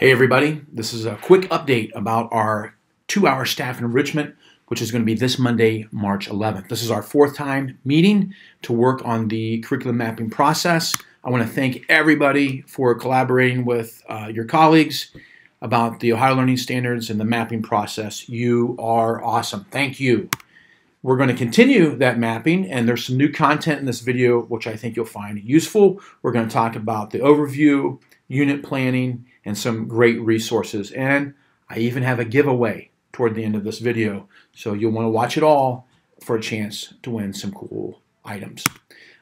Hey everybody, this is a quick update about our 2-hour staff enrichment, which is going to be this Monday, March 11th. This is our 4th time meeting to work on the curriculum mapping process. I want to thank everybody for collaborating with your colleagues about the Ohio Learning Standards and the mapping process. You are awesome. Thank you. We're going to continue that mapping, and there's some new content in this video which I think you'll find useful. We're going to talk about the overview, unit planning, and some great resources. And I even have a giveaway toward the end of this video, so you'll want to watch it all for a chance to win some cool items.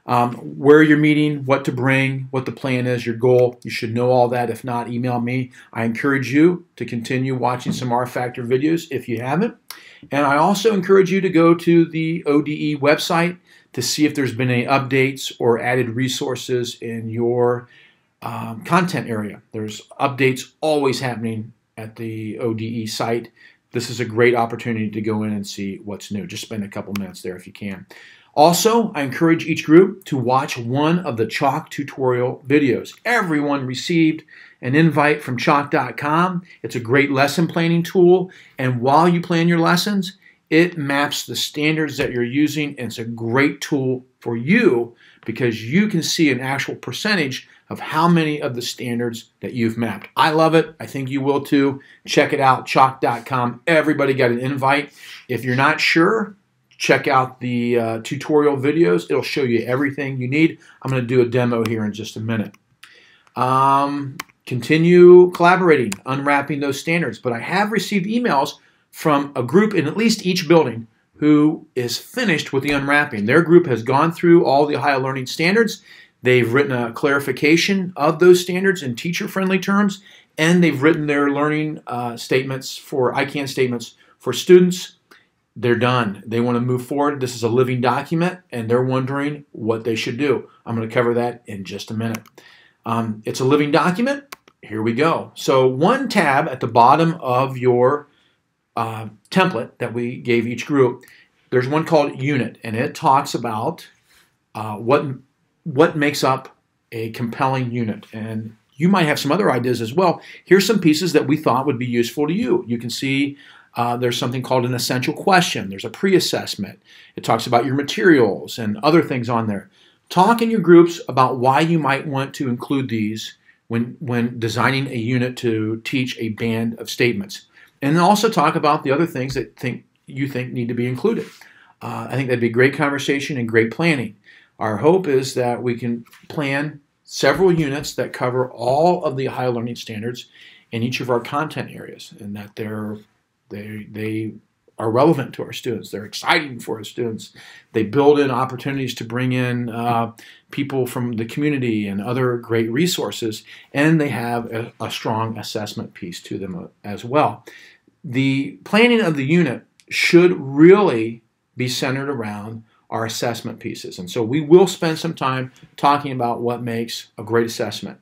Where you're meeting, what to bring, what the plan is, your goal. You should know all that. If not, email me. I encourage you to continue watching some R-Factor videos if you haven't. And I also encourage you to go to the ODE website to see if there's been any updates or added resources in your content area. There's updates always happening at the ODE site. This is a great opportunity to go in and see what's new. Just spend a couple minutes there if you can. Also, I encourage each group to watch one of the Chalk tutorial videos. Everyone received an invite from chalk.com. It's a great lesson planning tool, and while you plan your lessons, it maps the standards that you're using, and it's a great tool for you because you can see an actual percentage of how many of the standards that you've mapped. I love it. I think you will too. Check it out, chalk.com. Everybody got an invite. If you're not sure, check out the tutorial videos. It'll show you everything you need. I'm going to do a demo here in just a minute. Continue collaborating, unwrapping those standards. But I have received emails from a group in at least each building who is finished with the unwrapping. Their group has gone through all the Ohio Learning Standards. They've written a clarification of those standards in teacher-friendly terms, and they've written their learning statements for I-CAN statements for students. They're done. They want to move forward. This is a living document, and they're wondering what they should do. I'm going to cover that in just a minute. It's a living document. Here we go. So one tab at the bottom of your template that we gave each group, there's one called Unit, and it talks about what makes up a compelling unit. And you might have some other ideas as well. Here's some pieces that we thought would be useful to you. You can see there's something called an essential question. There's a pre-assessment. It talks about your materials and other things on there. Talk in your groups about why you might want to include these when designing a unit to teach a band of statements. And then also talk about the other things that you think need to be included. I think that'd be great conversation and great planning. Our hope is that we can plan several units that cover all of the Ohio Learning Standards in each of our content areas, and that they are relevant to our students. They're exciting for our students. They build in opportunities to bring in people from the community and other great resources, and they have a strong assessment piece to them as well. The planning of the unit should really be centered around our assessment pieces. And so we will spend some time talking about what makes a great assessment.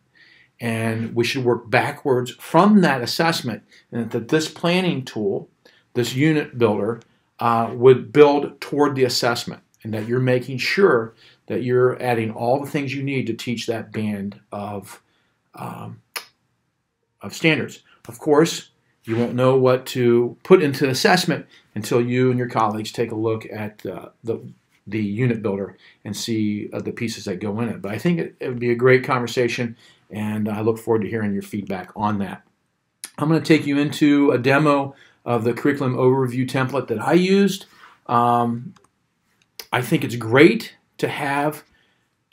And we should work backwards from that assessment, and that this planning tool, this unit builder, would build toward the assessment, and that you're making sure that you're adding all the things you need to teach that band of standards. Of course, you won't know what to put into assessment until you and your colleagues take a look at the unit builder and see the pieces that go in it. But I think it would be a great conversation, and I look forward to hearing your feedback on that. I'm going to take you into a demo of the curriculum overview template that I used. I think it's great to have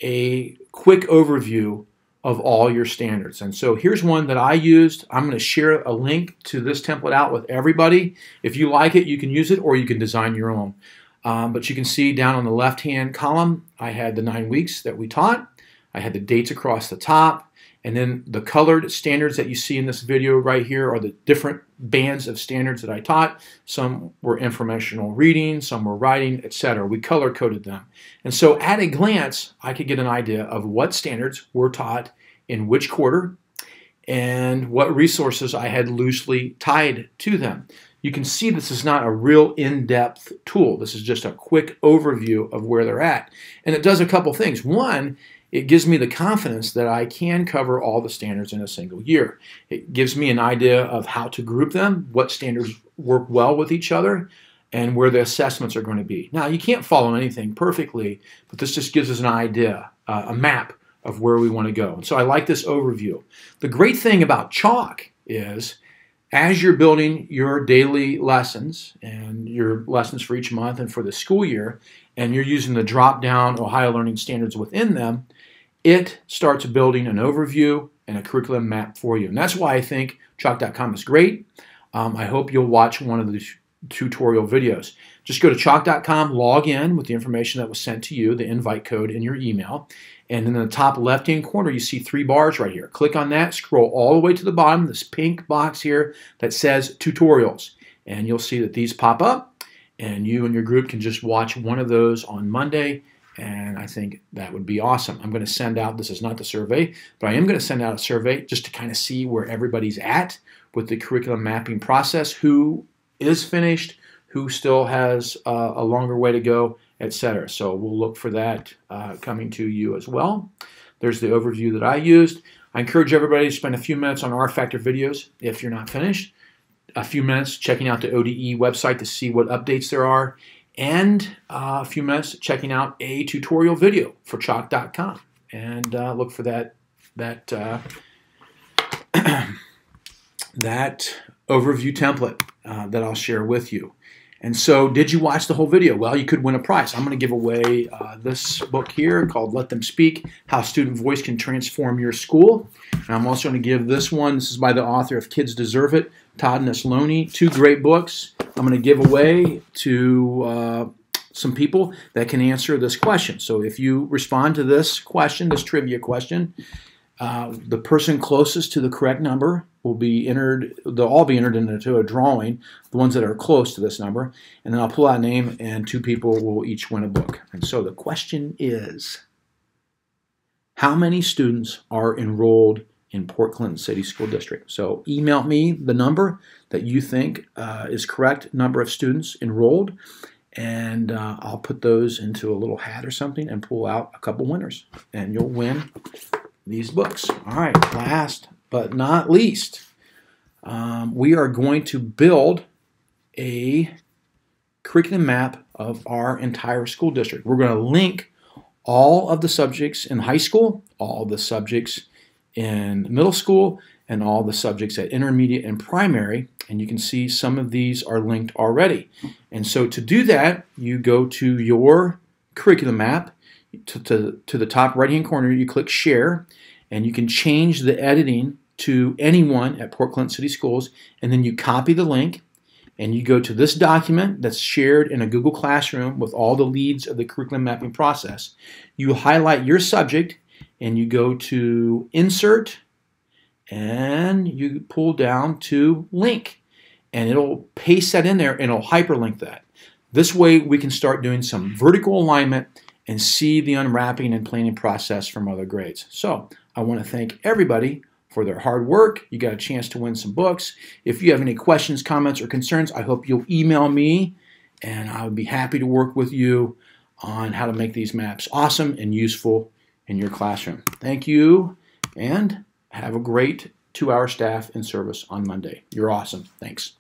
a quick overview of all your standards. And so here's one that I used. I'm going to share a link to this template out with everybody. If you like it, you can use it, or you can design your own. But you can see down on the left-hand column, I had the 9 weeks that we taught. I had the dates across the top. And then the colored standards that you see in this video right here are the different bands of standards that I taught. Some were informational reading, some were writing, etc. We color-coded them. And so at a glance, I could get an idea of what standards were taught in which quarter and what resources I had loosely tied to them. You can see this is not a real in-depth tool. This is just a quick overview of where they're at. And it does a couple things. One, it gives me the confidence that I can cover all the standards in a single year. It gives me an idea of how to group them, what standards work well with each other, and where the assessments are going to be. Now, you can't follow anything perfectly, but this just gives us an idea, a map of where we want to go. And so I like this overview. The great thing about Chalk is, as you're building your daily lessons and your lessons for each month and for the school year, and you're using the drop-down Ohio Learning Standards within them, it starts building an overview and a curriculum map for you. And that's why I think Chalk.com is great. I hope you'll watch one of the tutorial videos. Just go to Chalk.com, log in with the information that was sent to you, the invite code in your email, and in the top left-hand corner, you see 3 bars right here. Click on that, scroll all the way to the bottom, this pink box here that says Tutorials, and you'll see that these pop up, and you and your group can just watch one of those on Monday, and I think that would be awesome. I'm going to send out, this is not the survey, but I am going to send out a survey just to kind of see where everybody's at with the curriculum mapping process, who is finished, who still has a longer way to go, etc. So we'll look for that coming to you as well. There's the overview that I used. I encourage everybody to spend a few minutes on R-Factor videos if you're not finished, a few minutes checking out the ODE website to see what updates there are, and a few minutes checking out a tutorial video for Chalk.com. And look for that that overview template that I'll share with you. And so, did you watch the whole video? Well, you could win a prize. I'm going to give away this book here called Let Them Speak, How Student Voice Can Transform Your School. And I'm also going to give this one. This is by the author of Kids Deserve It, Todd Nesloney. 2 great books I'm going to give away to some people that can answer this question. So if you respond to this question, this trivia question, the person closest to the correct number will be entered. They'll all be entered into a drawing, the ones that are close to this number, and then I'll pull out a name, and 2 people will each win a book. And so the question is, how many students are enrolled in Port Clinton City School District? So email me the number that you think is correct number of students enrolled, and I'll put those into a little hat or something and pull out a couple winners, and you'll win these books. All right, last but not least, we are going to build a curriculum map of our entire school district. We're going to link all of the subjects in high school, all the subjects in middle school, and all the subjects at intermediate and primary, and you can see some of these are linked already. And so to do that, you go to your curriculum map, to the top right-hand corner, you click Share, and you can change the editing to anyone at Port Clinton City Schools, and then you copy the link, and you go to this document that's shared in a Google Classroom with all the leads of the curriculum mapping process. You highlight your subject, and you go to Insert, and you pull down to Link, and it'll paste that in there, and it'll hyperlink that. This way, we can start doing some vertical alignment and see the unwrapping and planning process from other grades. So I want to thank everybody for their hard work. You got a chance to win some books. If you have any questions, comments, or concerns, I hope you'll email me, and I would be happy to work with you on how to make these maps awesome and useful in your classroom. Thank you, and have a great 2-hour staff in service on Monday. You're awesome. Thanks.